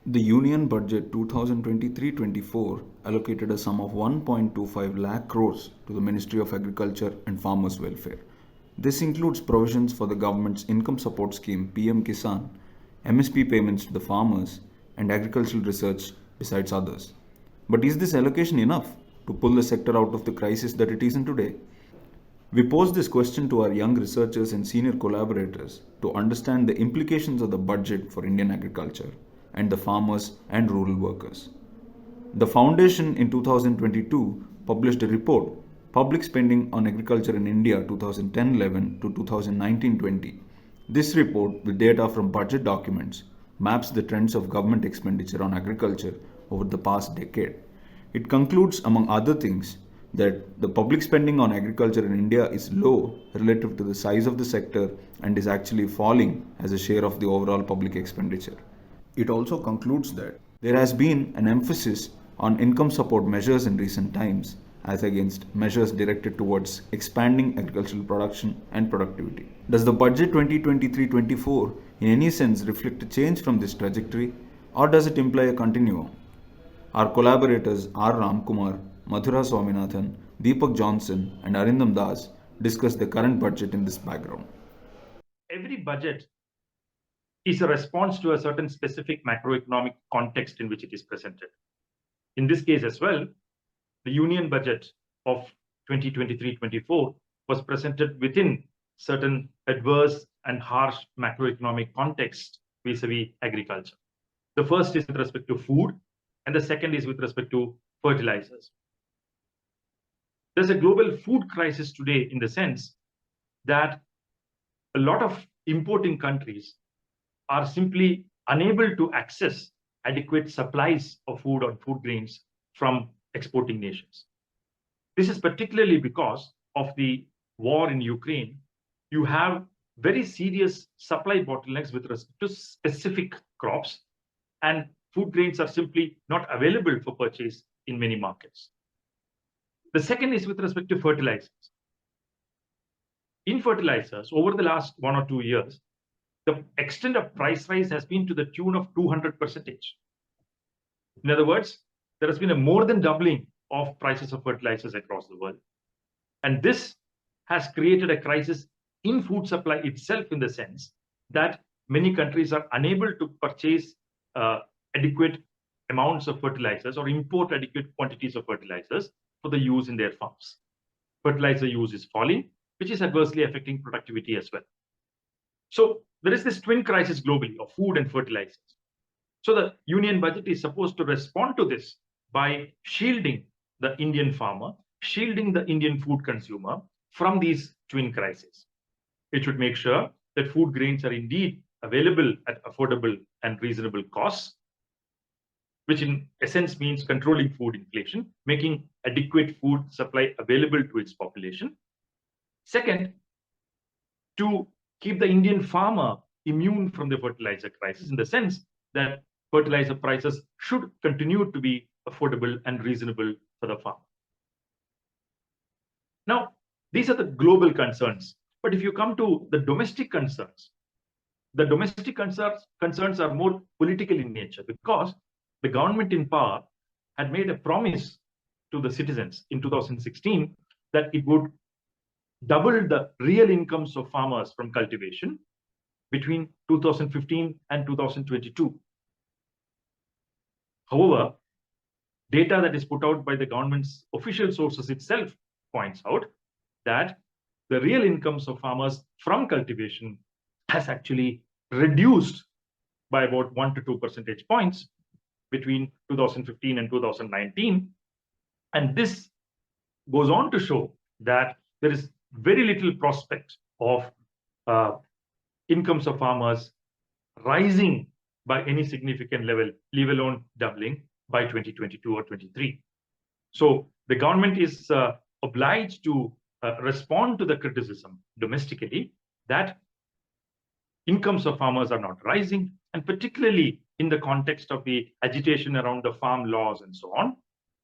The Union Budget 2023-24 allocated a sum of 1.25 lakh crores to the Ministry of Agriculture and Farmers Welfare. This includes provisions for the government's income support scheme PM Kisan, MSP payments to the farmers, and agricultural research besides others. But is this allocation enough to pull the sector out of the crisis that it is in today? We posed this question to our young researchers and senior collaborators to understand the implications of the budget for Indian agriculture and the farmers and rural workers. The Foundation in 2022 published a report, Public Spending on Agriculture in India 2010-11 to 2019-20. This report, with data from budget documents, maps the trends of government expenditure on agriculture over the past decade. It concludes, among other things, that the public spending on agriculture in India is low relative to the size of the sector and is actually falling as a share of the overall public expenditure. It also concludes that there has been an emphasis on income support measures in recent times as against measures directed towards expanding agricultural production and productivity. Does the budget 2023-24 in any sense reflect a change from this trajectory, or does it imply a continuum? Our collaborators R. Ramakumar, Madhura Swaminathan, Deepak Johnson and Arindam Das discuss the current budget in this background. Every budget is a response to a certain specific macroeconomic context in which it is presented. In this case as well, the Union Budget of 2023-24 was presented within certain adverse and harsh macroeconomic context vis-a-vis agriculture. The first is with respect to food, and the second is with respect to fertilizers. There's a global food crisis today in the sense that a lot of importing countries are simply unable to access adequate supplies of food or food grains from exporting nations. This is particularly because of the war in Ukraine. You have very serious supply bottlenecks with respect to specific crops, and food grains are simply not available for purchase in many markets. The second is with respect to fertilizers. In fertilizers, over the last 1 or 2 years, the extent of price rise has been to the tune of 200%. In other words, there has been a more than doubling of prices of fertilizers across the world. And this has created a crisis in food supply itself, in the sense that many countries are unable to purchase adequate amounts of fertilizers or import adequate quantities of fertilizers for the use in their farms. Fertilizer use is falling, which is adversely affecting productivity as well. So there is this twin crisis globally of food and fertilizers. So the Union Budget is supposed to respond to this by shielding the Indian farmer, shielding the Indian food consumer from these twin crises. It should make sure that food grains are indeed available at affordable and reasonable costs, which in essence means controlling food inflation, making adequate food supply available to its population. Second, to keep the Indian farmer immune from the fertilizer crisis, in the sense that fertilizer prices should continue to be affordable and reasonable for the farmer. Now, these are the global concerns. But if you come to the domestic concerns, the domestic concerns are more political in nature, because the government in power had made a promise to the citizens in 2016 that it would double the real incomes of farmers from cultivation between 2015 and 2022. However, data that is put out by the government's official sources itself points out that the real incomes of farmers from cultivation has actually reduced by about 1 to 2 percentage points between 2015 and 2019. And this goes on to show that there is very little prospect of incomes of farmers rising by any significant level, leave alone doubling by 2022 or 23. So the government is obliged to respond to the criticism domestically that incomes of farmers are not rising, and particularly in the context of the agitation around the farm laws and so on,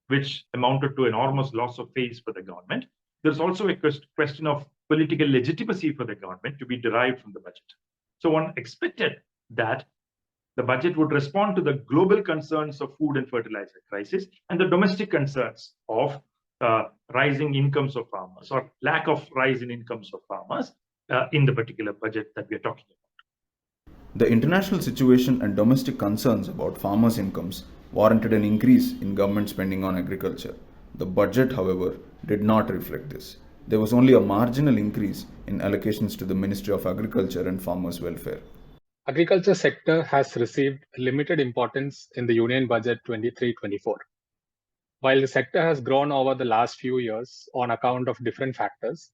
which amounted to enormous loss of face for the government. There's also a question of political legitimacy for the government to be derived from the budget. So one expected that The budget would respond to the global concerns of food and fertilizer crisis and the domestic concerns of rising incomes of farmers or lack of rise in incomes of farmers in the particular budget that we are talking about. The international situation and domestic concerns about farmers' incomes warranted an increase in government spending on agriculture. The budget, however, did not reflect this. There was only a marginal increase in allocations to the Ministry of Agriculture and Farmers' Welfare. Agriculture sector has received limited importance in the Union Budget 23-24. While the sector has grown over the last few years on account of different factors,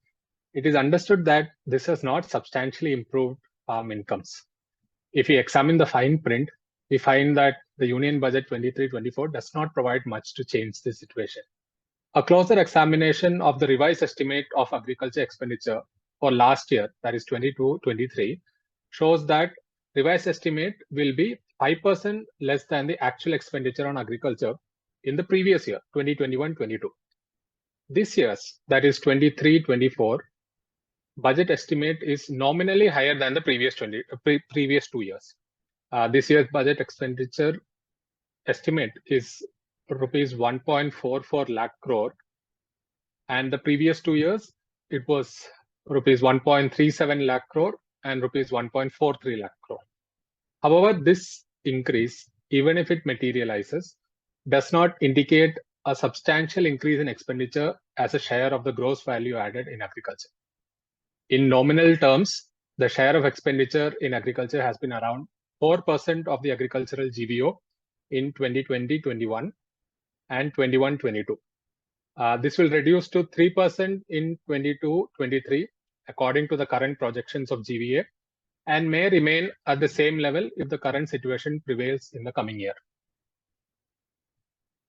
it is understood that this has not substantially improved farm incomes. If we examine the fine print, we find that the Union Budget 23-24 does not provide much to change this situation. A closer examination of the revised estimate of agriculture expenditure for last year, that is 22-23, shows that revised estimate will be 5% less than the actual expenditure on agriculture in the previous year, 2021-22. This year's, that is 23-24, budget estimate is nominally higher than the previous 2 years. This year's budget expenditure estimate is rupees 1.44 lakh crore, and the previous 2 years it was rupees 1.37 lakh crore and rupees 1.43 lakh crore. However, this increase, even if it materializes, does not indicate a substantial increase in expenditure as a share of the gross value added in agriculture. In nominal terms, the share of expenditure in agriculture has been around 4% of the agricultural GVO in 2020-21 and 21-22. This will reduce to 3% in 22-23 according to the current projections of GVA, and may remain at the same level if the current situation prevails in the coming year.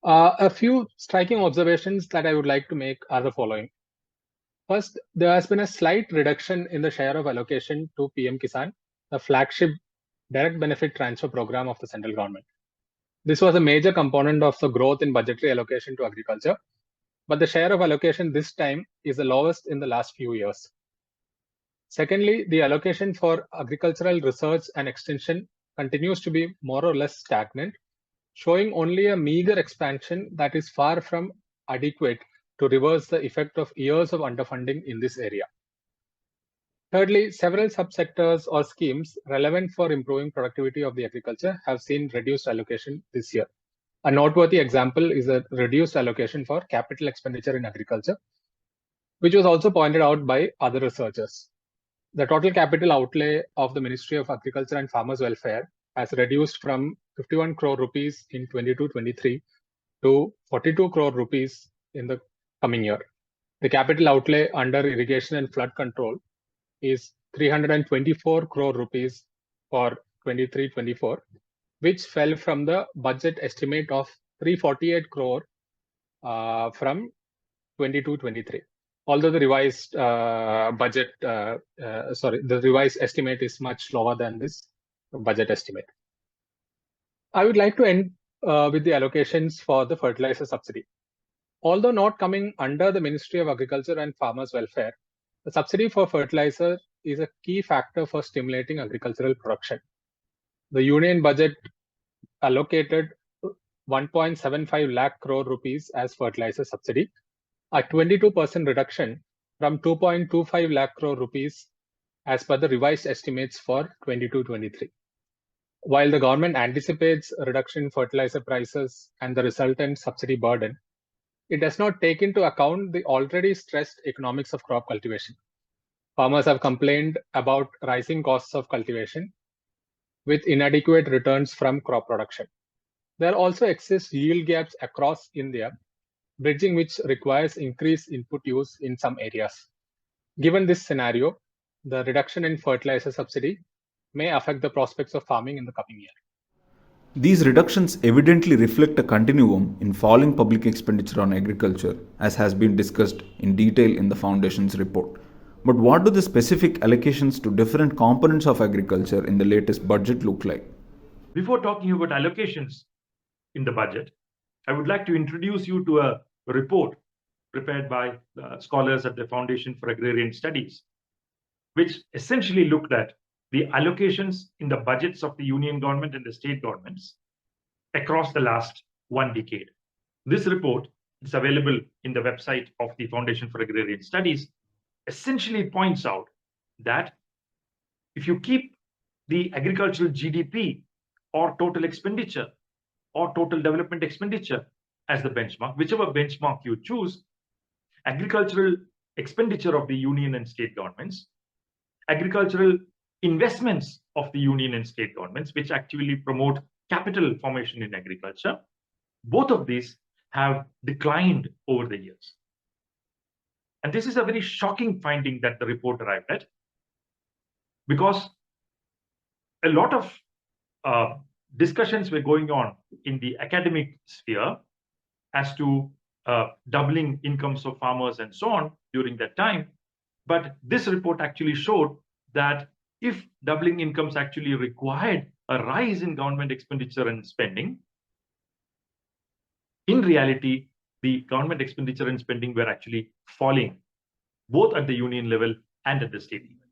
A few striking observations that I would like to make are the following. First, there has been a slight reduction in the share of allocation to PM Kisan, the flagship direct benefit transfer program of the central government. This was a major component of the growth in budgetary allocation to agriculture, but the share of allocation this time is the lowest in the last few years. Secondly, the allocation for agricultural research and extension continues to be more or less stagnant, showing only a meager expansion that is far from adequate to reverse the effect of years of underfunding in this area. Thirdly, several subsectors or schemes relevant for improving productivity of the agriculture have seen reduced allocation this year. A noteworthy example is a reduced allocation for capital expenditure in agriculture, which was also pointed out by other researchers. The total capital outlay of the Ministry of Agriculture and Farmers Welfare has reduced from 51 crore rupees in 22-23 to 42 crore rupees in the coming year. The capital outlay under irrigation and flood control is 324 crore rupees for 23-24, which fell from the budget estimate of 348 crore from 22-23. Although the revised the revised estimate is much lower than this budget estimate. I would like to end with the allocations for the fertilizer subsidy. Although not coming under the Ministry of Agriculture and Farmers Welfare, the subsidy for fertilizer is a key factor for stimulating agricultural production. The Union Budget allocated 1.75 lakh crore rupees as fertilizer subsidy, a 22% reduction from 2.25 lakh crore rupees as per the revised estimates for 22-23. While the government anticipates a reduction in fertilizer prices and the resultant subsidy burden, it does not take into account the already stressed economics of crop cultivation. Farmers have complained about rising costs of cultivation with inadequate returns from crop production. There also exist yield gaps across India, bridging which requires increased input use in some areas. Given this scenario, the reduction in fertilizer subsidy may affect the prospects of farming in the coming year. These reductions evidently reflect a continuum in falling public expenditure on agriculture, as has been discussed in detail in the Foundation's report. But what do the specific allocations to different components of agriculture in the latest budget look like? Before talking about allocations in the budget, I would like to introduce you to a report prepared by scholars at the Foundation for Agrarian Studies, which essentially looked at the allocations in the budgets of the union government and the state governments across the last 1 decade. This report is available in the website of the Foundation for Agrarian Studies, essentially points out that if you keep the agricultural GDP or total expenditure or total development expenditure as the benchmark, whichever benchmark you choose, agricultural expenditure of the union and state governments, agricultural investments of the union and state governments, which actually promote capital formation in agriculture, both of these have declined over the years. And this is a very shocking finding that the report arrived at, because a lot of discussions were going on in the academic sphere as to doubling incomes of farmers and so on during that time. But this report actually showed that if doubling incomes actually required a rise in government expenditure and spending, in reality, the government expenditure and spending were actually falling, both at the union level and at the state level.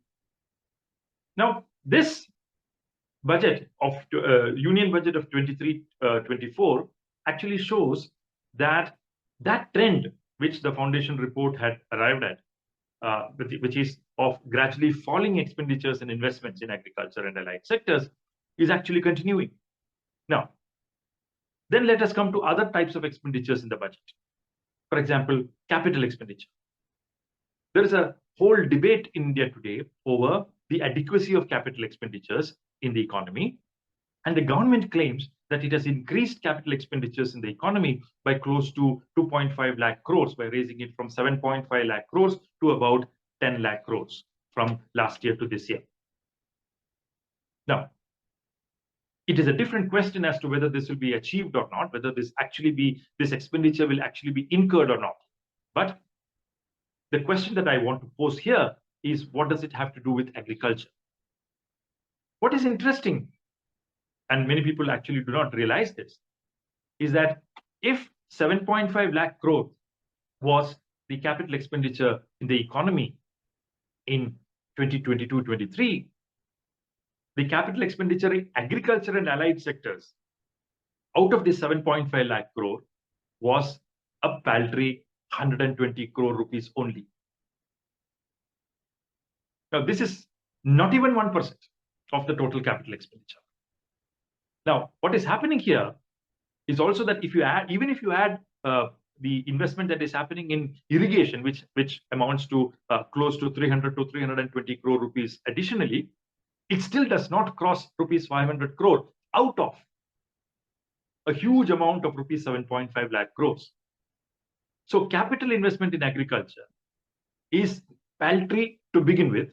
Now, this budget of union budget of 23-24 actually shows that that trend which the foundation report had arrived at, which is of gradually falling expenditures and investments in agriculture and allied sectors, is actually continuing. Now, then let us come to other types of expenditures in the budget. For example, capital expenditure. There is a whole debate in India today over the adequacy of capital expenditures in the economy. And the government claims that it has increased capital expenditures in the economy by close to 2.5 lakh crores, by raising it from 7.5 lakh crores to about 10 lakh crores from last year to this year. Now, it is a different question as to whether this will be achieved or not, whether this expenditure will actually be incurred or not. But the question that I want to pose here is, what does it have to do with agriculture? What is interesting, and many people actually do not realize this, is that if 7.5 lakh crore was the capital expenditure in the economy in 2022-23, the capital expenditure in agriculture and allied sectors out of the 7.5 lakh crore was a paltry 120 crore rupees only. Now, this is not even 1% of the total capital expenditure. Now, what is happening here is also that if you add, even if you add the investment that is happening in irrigation, which amounts to close to 300 to 320 crore rupees additionally, it still does not cross rupees 500 crore out of a huge amount of rupees 7.5 lakh crores. So capital investment in agriculture is paltry to begin with.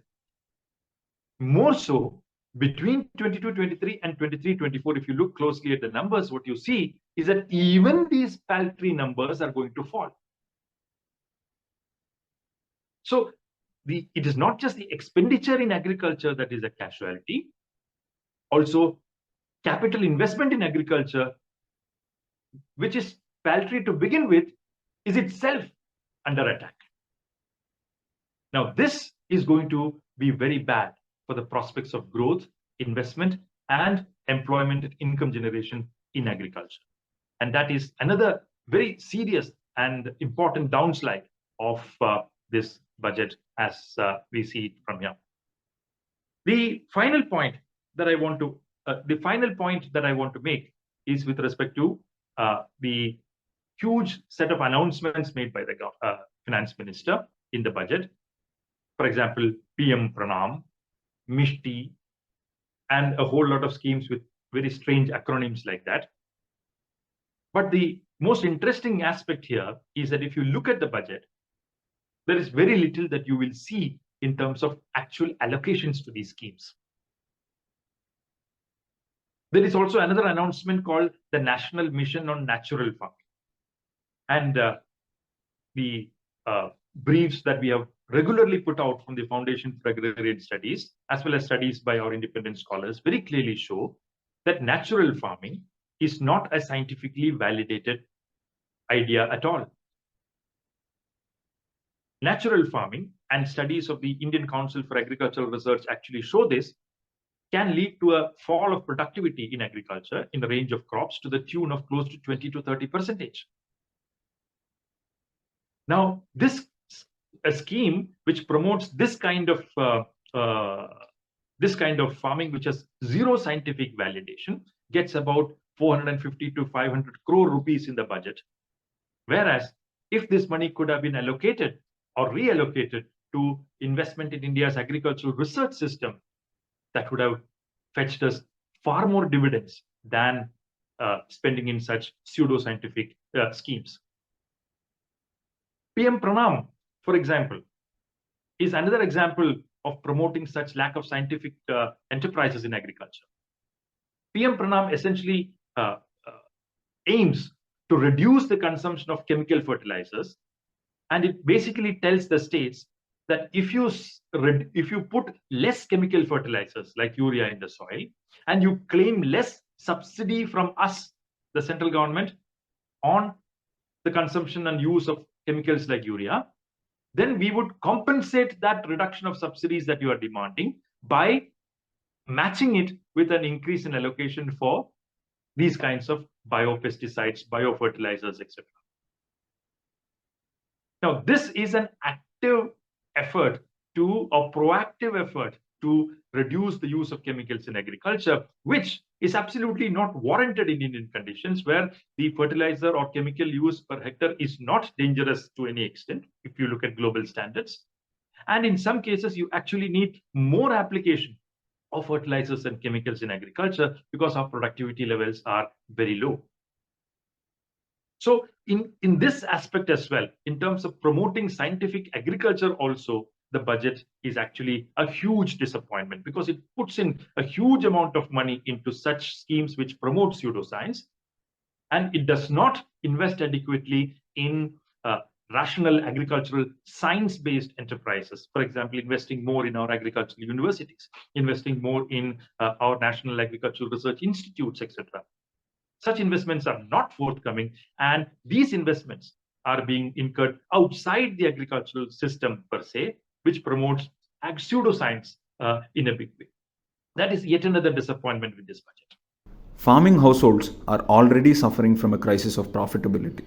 More so between 22-23 and 23-24, if you look closely at the numbers, what you see is that even these paltry numbers are going to fall. So it is not just the expenditure in agriculture that is a casualty. Also, capital investment in agriculture, which is paltry to begin with, is itself under attack. Now, this is going to be very bad for the prospects of growth, investment, and employment and income generation in agriculture. And that is another very serious and important downslide of this budget as we see it from here. The final point that I want to make is with respect to the huge set of announcements made by the finance minister in the budget. For example, PM Pranam, Mishti, and a whole lot of schemes with very strange acronyms like that. But the most interesting aspect here is that if you look at the budget, there is very little that you will see in terms of actual allocations to these schemes. There is also another announcement called the National Mission on Natural Farming. And the briefs that we have regularly put out from the Foundation for Agrarian Studies, as well as studies by our independent scholars, very clearly show that natural farming is not a scientifically validated idea at all. Natural farming, and studies of the Indian Council for Agricultural Research actually show this, can lead to a fall of productivity in agriculture in the range of crops to the tune of close to 20 to 30%. Now, a scheme which promotes this kind of farming, which has zero scientific validation, gets about 450 to 500 crore rupees in the budget. Whereas, if this money could have been allocated or reallocated to investment in India's agricultural research system, that would have fetched us far more dividends than spending in such pseudo-scientific schemes. PM Pranam, for example, is another example of promoting such lack of scientific enterprises in agriculture. PM Pranam essentially aims to reduce the consumption of chemical fertilizers, and it basically tells the states that if you put less chemical fertilizers like urea in the soil, and you claim less subsidy from us, the central government, on the consumption and use of chemicals like urea, then we would compensate that reduction of subsidies that you are demanding by matching it with an increase in allocation for these kinds of biopesticides, biofertilizers, etc. Now, this is an active effort a proactive effort to reduce the use of chemicals in agriculture, which is absolutely not warranted in Indian conditions, where the fertilizer or chemical use per hectare is not dangerous to any extent, if you look at global standards. And in some cases, you actually need more application of fertilizers and chemicals in agriculture because our productivity levels are very low. So in this aspect as well, in terms of promoting scientific agriculture also, the budget is actually a huge disappointment, because it puts in a huge amount of money into such schemes which promote pseudoscience, and it does not invest adequately in rational agricultural science-based enterprises. For example, investing more in our agricultural universities, investing more in our national agricultural research institutes, etc. Such investments are not forthcoming, and these investments are being incurred outside the agricultural system per se, which promotes pseudoscience in a big way. That is yet another disappointment with this budget. Farming households are already suffering from a crisis of profitability.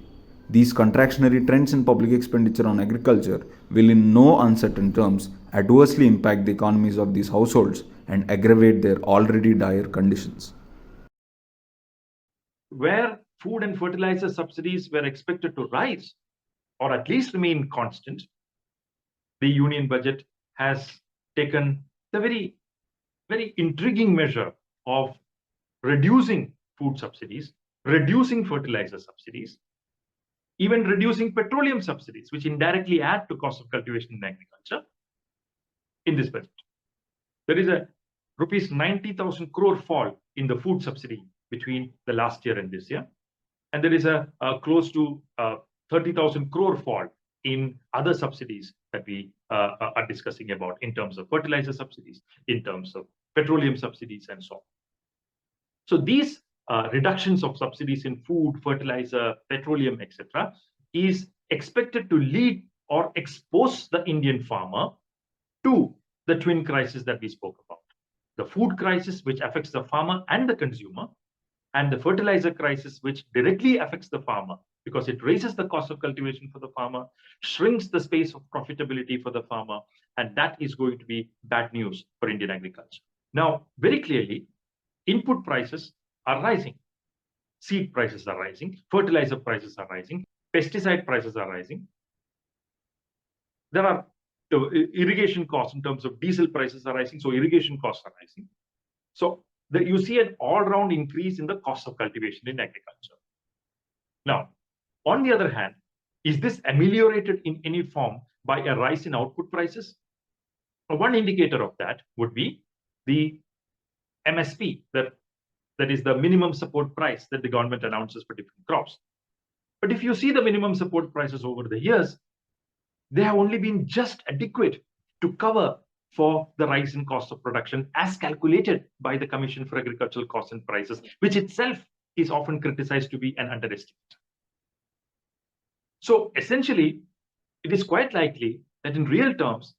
These contractionary trends in public expenditure on agriculture will, in no uncertain terms, adversely impact the economies of these households and aggravate their already dire conditions. Where food and fertilizer subsidies were expected to rise, or at least remain constant, the union budget has taken the very, very intriguing measure of reducing food subsidies, reducing fertilizer subsidies, even reducing petroleum subsidies, which indirectly add to cost of cultivation in agriculture in this budget. There is a rupees 90,000 crore fall in the food subsidy between the last year and this year. And there is a close to 30,000 crore fall in other subsidies that we are discussing about, in terms of fertilizer subsidies, in terms of petroleum subsidies, and so on. So these reductions of subsidies in food, fertilizer, petroleum, etc., is expected to lead or expose the Indian farmer to the twin crisis that we spoke about. The food crisis, which affects the farmer and the consumer, and the fertilizer crisis, which directly affects the farmer because it raises the cost of cultivation for the farmer, shrinks the space of profitability for the farmer, and that is going to be bad news for Indian agriculture. Now, very clearly, input prices are rising. Seed prices are rising, fertilizer prices are rising, pesticide prices are rising. There are irrigation costs in terms of diesel prices are rising, so irrigation costs are rising. So you see an all-round increase in the cost of cultivation in agriculture. Now, on the other hand, is this ameliorated in any form by a rise in output prices? One indicator of that would be the MSP, that is the minimum support price that the government announces for different crops. But if you see the minimum support prices over the years, they have only been just adequate to cover for the rise in cost of production as calculated by the Commission for Agricultural Costs and Prices, which itself is often criticized to be an underestimate. So essentially, it is quite likely that in real terms,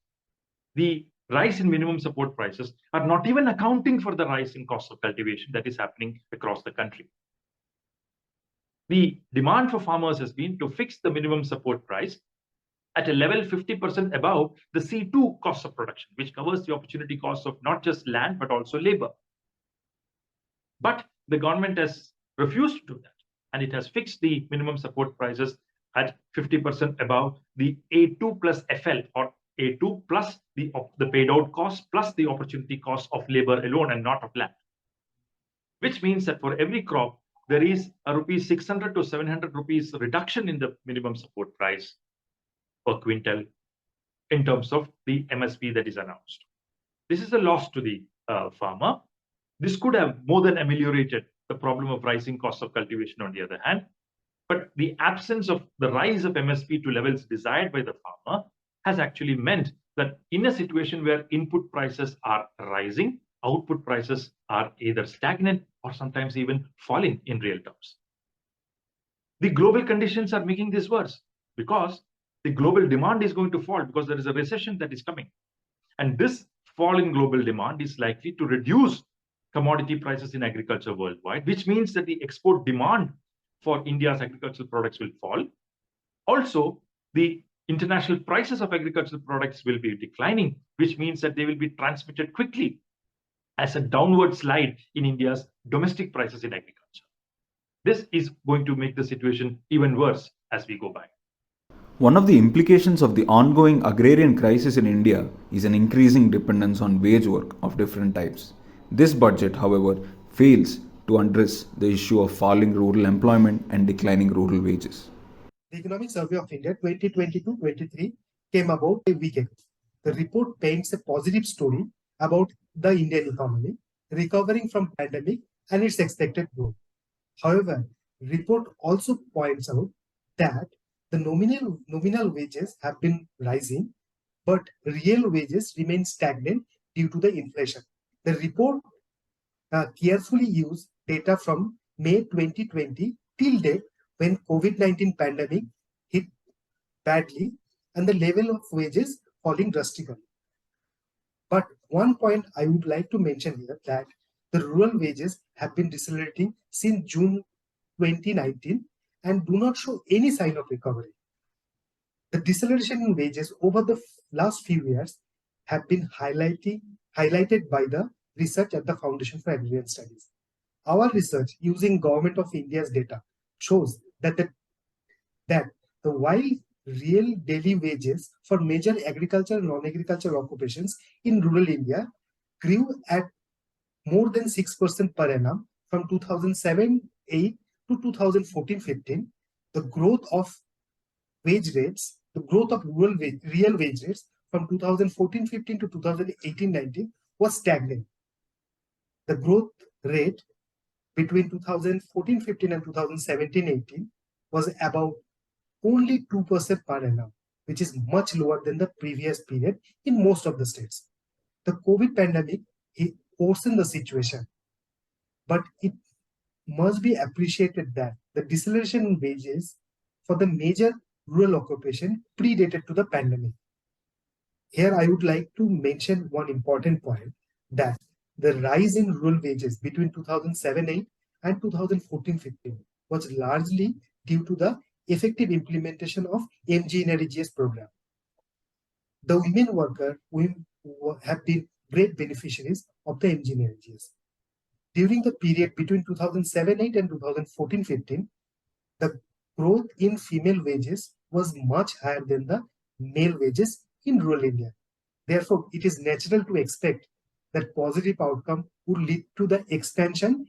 the rise in minimum support prices are not even accounting for the rise in cost of cultivation that is happening across the country. The demand for farmers has been to fix the minimum support price at a level 50% above the C2 cost of production, which covers the opportunity cost of not just land, but also labor. But the government has refused to do that, and it has fixed the minimum support prices at 50% above the A2 plus FL, or A2 plus the paid out cost plus the opportunity cost of labor alone and not of land. Which means that for every crop, there is a rupees 600 to 700 rupees reduction in the minimum support price per quintal in terms of the MSP that is announced. This is a loss to the farmer. This could have more than ameliorated the problem of rising costs of cultivation on the other hand. But the absence of the rise of MSP to levels desired by the farmer has actually meant that in a situation where input prices are rising, output prices are either stagnant or sometimes even falling in real terms. The global conditions are making this worse because the global demand is going to fall because there is a recession that is coming. And this fall in global demand is likely to reduce commodity prices in agriculture worldwide, which means that the export demand for India's agricultural products will fall. Also, the international prices of agricultural products will be declining, which means that they will be transmitted quickly as a downward slide in India's domestic prices in agriculture. This is going to make the situation even worse as we go by. One of the implications of the ongoing agrarian crisis in India is an increasing dependence on wage work of different types. This budget, however, fails to address the issue of falling rural employment and declining rural wages. The Economic Survey of India 2022-23 came about a week ago. The report paints a positive story about the Indian economy recovering from pandemic and its expected growth. However, the report also points out that the nominal wages have been rising, but real wages remain stagnant due to the inflation. The report carefully used data from May 2020 till date, when COVID-19 pandemic hit badly and the level of wages falling drastically. But one point I would like to mention here, that the rural wages have been decelerating since June 2019 and do not show any sign of recovery. The deceleration in wages over the last few years have been highlighted by the research at the Foundation for Agrarian Studies. Our research using Government of India's data shows that while real daily wages for major agricultural and non-agricultural occupations in rural India grew at more than 6% per annum from 2007-8 to 2014-15, the growth of wage rates, the growth of real wage rates from 2014-15 to 2018-19 was stagnant. The growth rate between 2014-15 and 2017-18 was about only 2% per annum, which is much lower than the previous period in most of the states. The COVID pandemic worsened the situation, but it must be appreciated that the deceleration in wages for the major rural occupation predated to the pandemic. Here I would like to mention one important point, that the rise in rural wages between 2007-8 and 2014-15 was largely due to the effective implementation of MGNREGS program. The women workers have been great beneficiaries of the MGNREGS. During the period between 2007-8 and 2014-15, the growth in female wages was much higher than the male wages in rural India. Therefore, it is natural to expect that positive outcome would lead to the expansion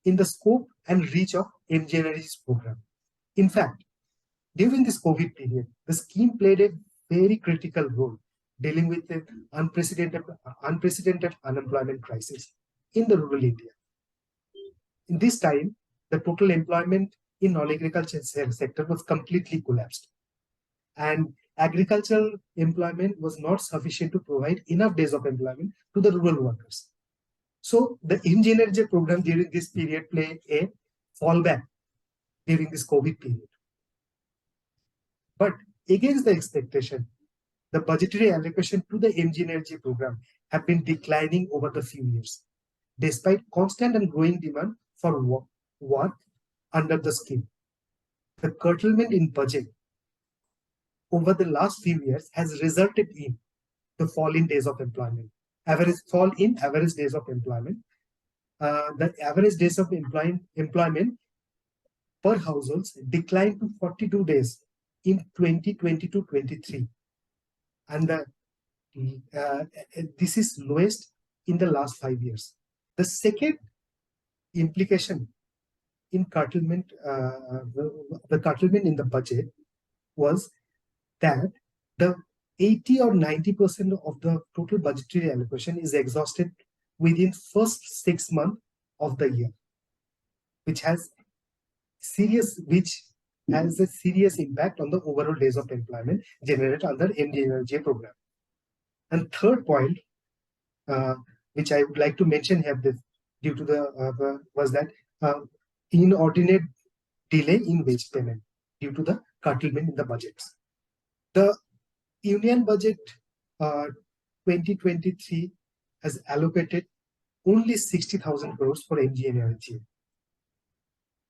in the scope and reach of MGNREGS program. In fact, during this COVID period, the scheme played a very critical role dealing with the unprecedented unemployment crisis in the rural India. In this time, the total employment in non-agricultural sector was completely collapsed, and agricultural employment was not sufficient to provide enough days of employment to the rural workers. So the MGNREGA program during this period played a fallback during this COVID period. But against the expectation, the budgetary allocation to the MG program have been declining over the few years, despite constant and growing demand for work under the scheme. The curtailment in budget over the last few years has resulted in the fall in days of employment, fall in average days of employment. The average days of employment per households declined to 42 days in 2022-23, and this is lowest in the last 5 years. The second implication in curtailment, the curtailment in the budget was that the 80 or 90% of the total budgetary allocation is exhausted within first 6 months of the year, which has a serious impact on the overall days of employment generated under MD program. And third point, which I would like to mention here, due to the was that inordinate delay in wage payment due to the curtailment in the budgets. The Union Budget 2023 has allocated only 60,000 crores for MG.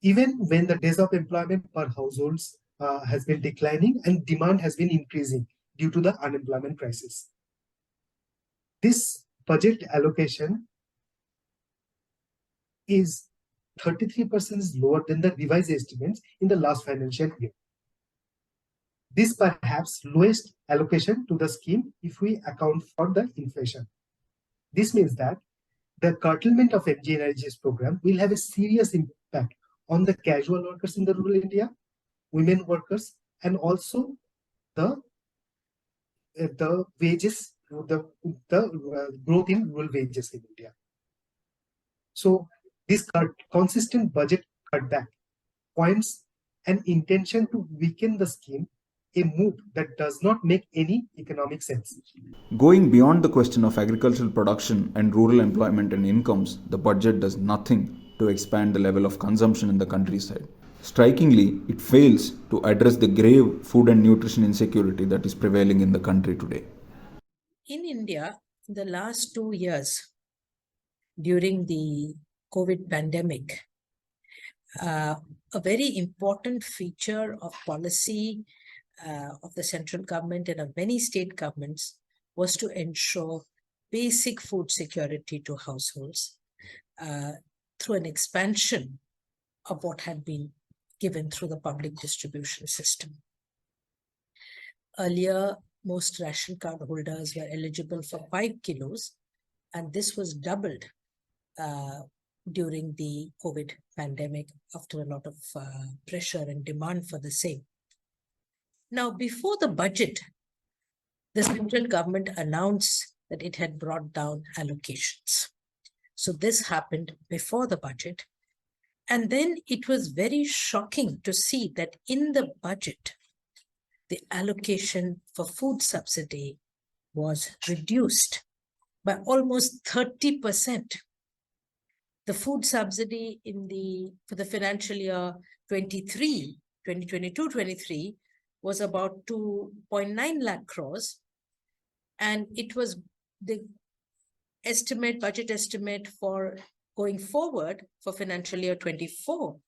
Even when the days of employment per households has been declining and demand has been increasing due to the unemployment crisis. This budget allocation is 33% lower than the revised estimates in the last financial year. This perhaps lowest allocation to the scheme if we account for the inflation. This means that the curtailment of MGNRG's program will have a serious impact on the casual workers in the rural India, women workers, and also the wages, the growth in rural wages in India. So this consistent budget cutback points an intention to weaken the scheme, a move that does not make any economic sense. Going beyond the question of agricultural production and rural employment and incomes, the budget does nothing to expand the level of consumption in the countryside. Strikingly, it fails to address the grave food and nutrition insecurity that is prevailing in the country today. In India, in the last 2 years, during the COVID pandemic, a very important feature of policy of the central government and of many state governments was to ensure basic food security to households through an expansion of what had been given through the public distribution system. Earlier, most ration card holders were eligible for 5 kilos, and this was doubled during the COVID pandemic after a lot of pressure and demand for the same. Now, before the budget, the central government announced that it had brought down allocations. So this happened before the budget. And then it was very shocking to see that in the budget, the allocation for food subsidy was reduced by almost 30%. The food subsidy for the financial year 2022-23 was about 2.9 lakh crores. And it was the budget estimate for going forward for financial year 24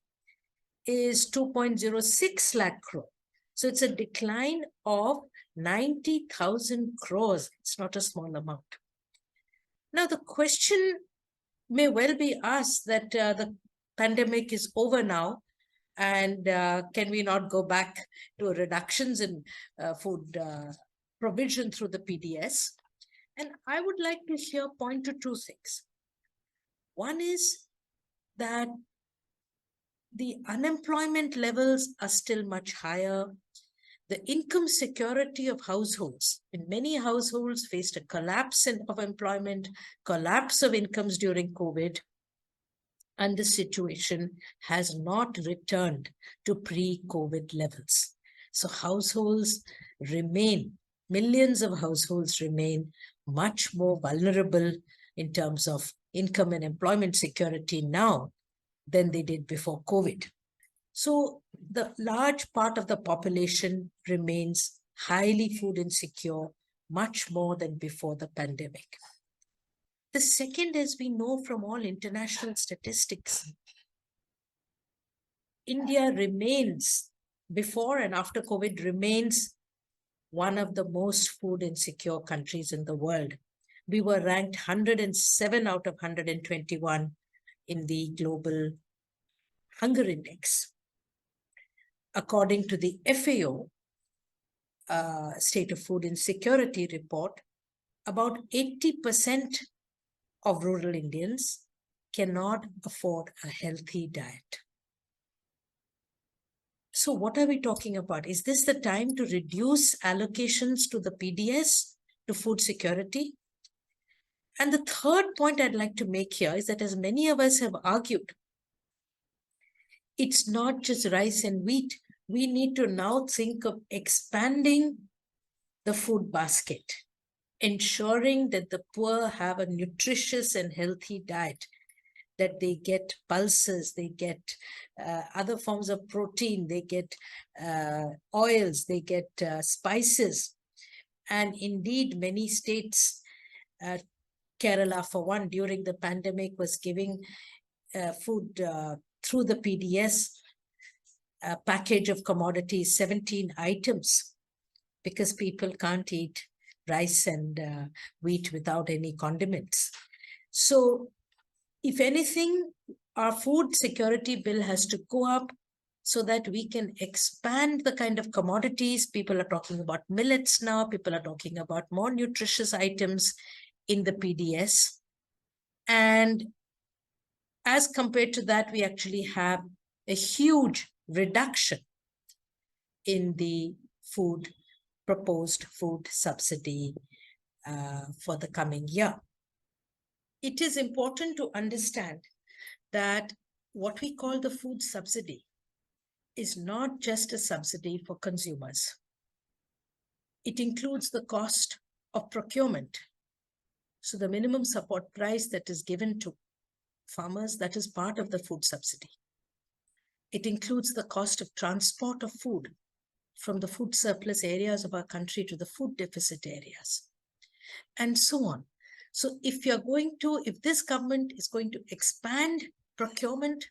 is 2.06 lakh crore. So it's a decline of 90,000 crores. It's not a small amount. Now, the question may well be asked that the pandemic is over now, and can we not go back to reductions in food provision through the PDS? And I would like to here point to two things. One is that the unemployment levels are still much higher. The income security of households, in many households, faced a collapse of employment, collapse of incomes during COVID, and the situation has not returned to pre-COVID levels. So households remain, millions of households remain much more vulnerable in terms of income and employment security now than they did before COVID. So the large part of the population remains highly food insecure, much more than before the pandemic. The second, as we know from all international statistics, India remains, before and after COVID, remains one of the most food insecure countries in the world. We were ranked 107 out of 121 in the Global Hunger Index. According to the FAO State of Food Insecurity report, about 80% of rural Indians cannot afford a healthy diet. So what are we talking about? Is this the time to reduce allocations to the PDS, to food security? And the third point I'd like to make here is that, as many of us have argued, it's not just rice and wheat. We need to now think of expanding the food basket, ensuring that the poor have a nutritious and healthy diet, that they get pulses, they get other forms of protein, they get oils, they get spices. And indeed, many states, Kerala for one, during the pandemic was giving food through the PDS package of commodities, 17 items, because people can't eat rice and wheat without any condiments. So if anything, our food security bill has to go up so that we can expand the kind of commodities. People are talking about millets now. People are talking about more nutritious items in the PDS. And as compared to that, we actually have a huge reduction in the proposed food subsidy for the coming year. It is important to understand that what we call the food subsidy is not just a subsidy for consumers. It includes the cost of procurement. So the minimum support price that is given to farmers, that is part of the food subsidy. It includes the cost of transport of food from the food surplus areas of our country to the food deficit areas, and so on. So if this government is going to expand procurement,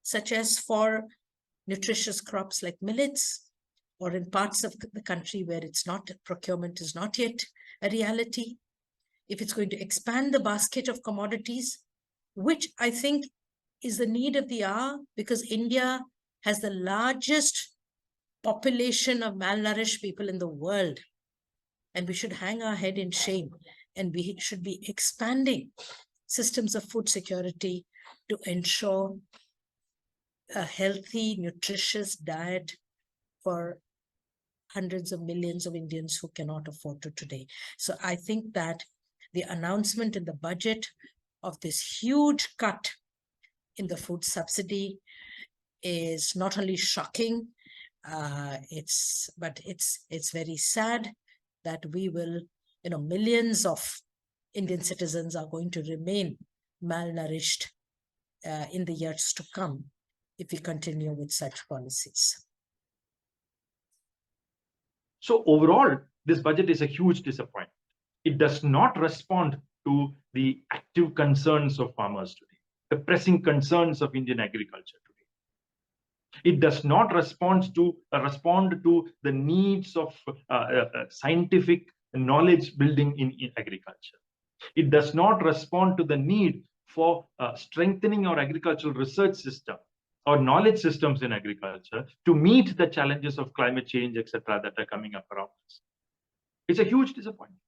such as for nutritious crops like millets, or in parts of the country where procurement is not yet a reality, if it's going to expand the basket of commodities, which I think is the need of the hour, because India has the largest population of malnourished people in the world, and we should hang our head in shame, and we should be expanding systems of food security to ensure a healthy, nutritious diet for hundreds of millions of Indians who cannot afford to today. So I think that the announcement in the budget of this huge cut in the food subsidy is not only shocking, it's very sad that we will, millions of Indian citizens are going to remain malnourished in the years to come if we continue with such policies. So overall, this budget is a huge disappointment. It does not respond to the active concerns of farmers today, the pressing concerns of Indian agriculture today. It does not respond to the needs of scientific knowledge building in agriculture. It does not respond to the need for strengthening our agricultural research system, our knowledge systems in agriculture, to meet the challenges of climate change, etc., that are coming up around us. It's a huge disappointment.